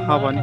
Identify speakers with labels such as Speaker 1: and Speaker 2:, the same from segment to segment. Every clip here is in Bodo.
Speaker 1: हाबानि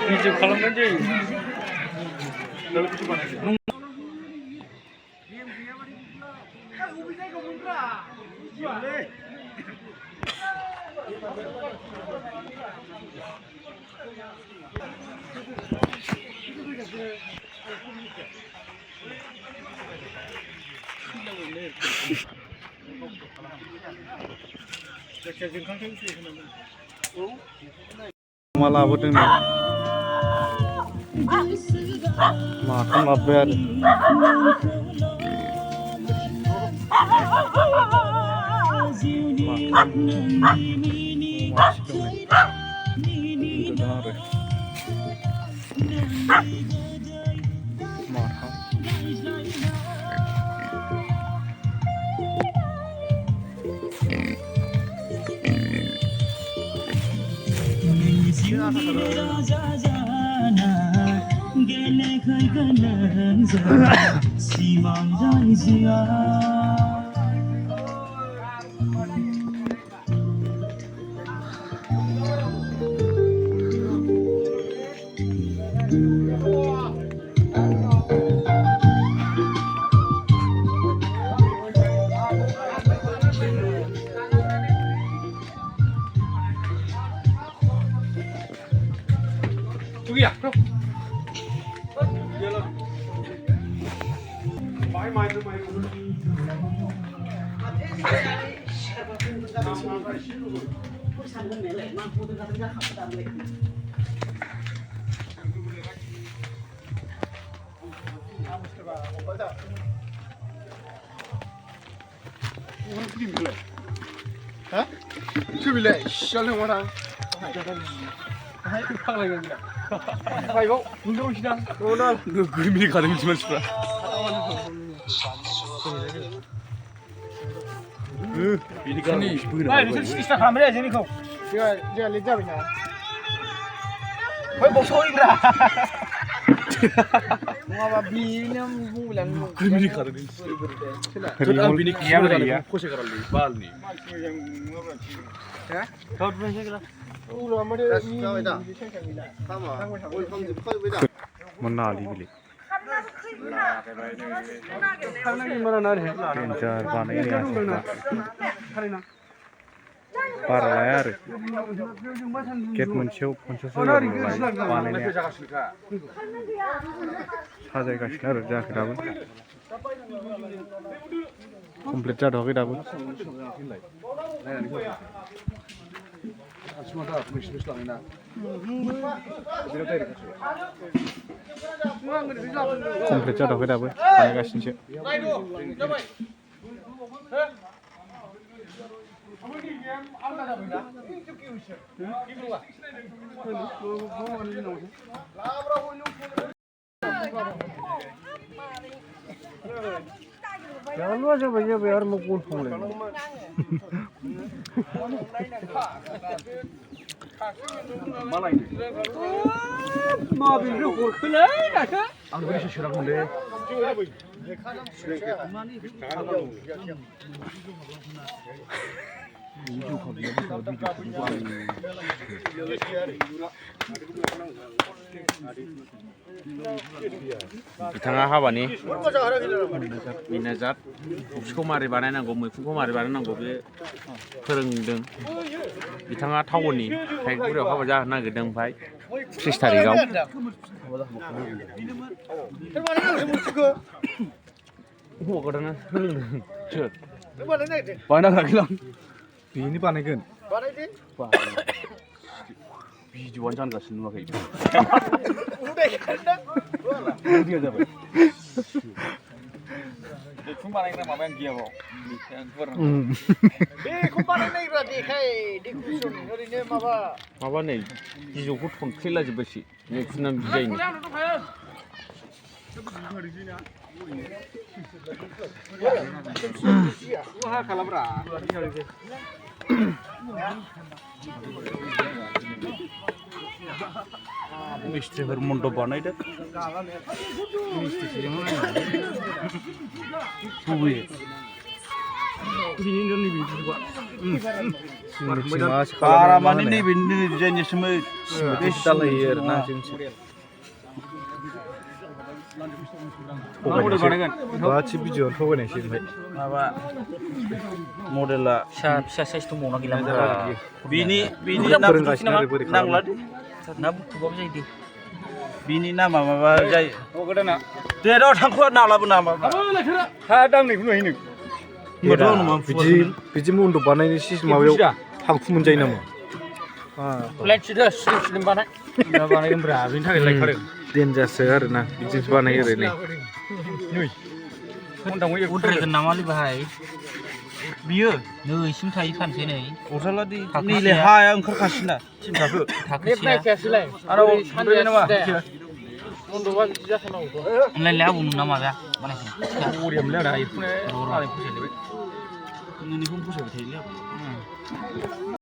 Speaker 1: भिडिअ खालामनाय जायो मा लाबोदों माथाम लाबोबाय आरो बारा लाया आरो गेट मोनसेयाव 50 बानायनाया साजायगासिनो आरो जायाखै दाबो कमप्लिट जाथ'वाखै दाबो कमप्लिट जाथ'वाखै दाबो बानायगासिनोसो Jangan aja biar mau kumpul. Malah ini. Mobil itu kurkelai, nak? Anggur itu serang deh. बिथाङा हाबानि मिनाजात अफिसखौ मारै बानायनांगौ मैखुनखौ मारै बानायनांगौ बे फोरोंदों बिथाङा टाउननि थाइगुरियाव हाबा जानो नागिरदों ओमफ्राय 30 थारिखआव हौवा गोदाना सोलोंदों सोर बानायनांगौ बेनि बानायगोन
Speaker 2: 비주얼 जानगासिनो नुवाखै
Speaker 3: बेखौ बानायग्रा माबायानो गैयाबाव
Speaker 4: बेखौ बानायनायग्रा देखाय डेक'रेसन ओरैनो
Speaker 1: माबा नै बिजौखौ थनफ्लेलाजोबबायसो मैखुना बिदि जायोनो
Speaker 2: मिस्ट्रिफोर मन्दप बानायदों बारा माने नैबे डिजाइननिसोमोन
Speaker 4: दालायो आरोना जोंसो बाथि भिडिअ'आव थगायनायसो ओमफ्राय
Speaker 2: माबा मडेला
Speaker 3: फिसा साइज दंबावना गैला
Speaker 2: बिनि
Speaker 4: फोरोंगासिनो आरो बोरै
Speaker 2: नांला
Speaker 3: ना बुखुबाबो जायो दे
Speaker 2: बिनि नामा माबा जायो दे र' थांखुवा नालाबो नामा
Speaker 4: हा दांनायखौ नुयो नों बिदि मन्दप बानायनाय माबायाव थांखु मोनजायो नामा
Speaker 3: बानायगोनब्रा बेनि थाखाय लायखादों
Speaker 4: देन्जारसो आरोना बिदिसो बानायो ओरैनो
Speaker 3: उद्रायगोन नामालै बाहाय बियो नैसिम थायो फानसै नै
Speaker 2: अरजालादि नैलाय हाया ओंखारखासिना थिन थाखो
Speaker 3: नायखायासैलाय
Speaker 2: आरो ओमफ्राय नामा
Speaker 3: मन्दपआ बिदि जाथारनांगौ होनलाय आबौ नोंना माबाया बानायसै
Speaker 2: बरियामोनलै आदा बेखौनो फसायलायबाय नोंनिखौनो फसायबाय थायोलै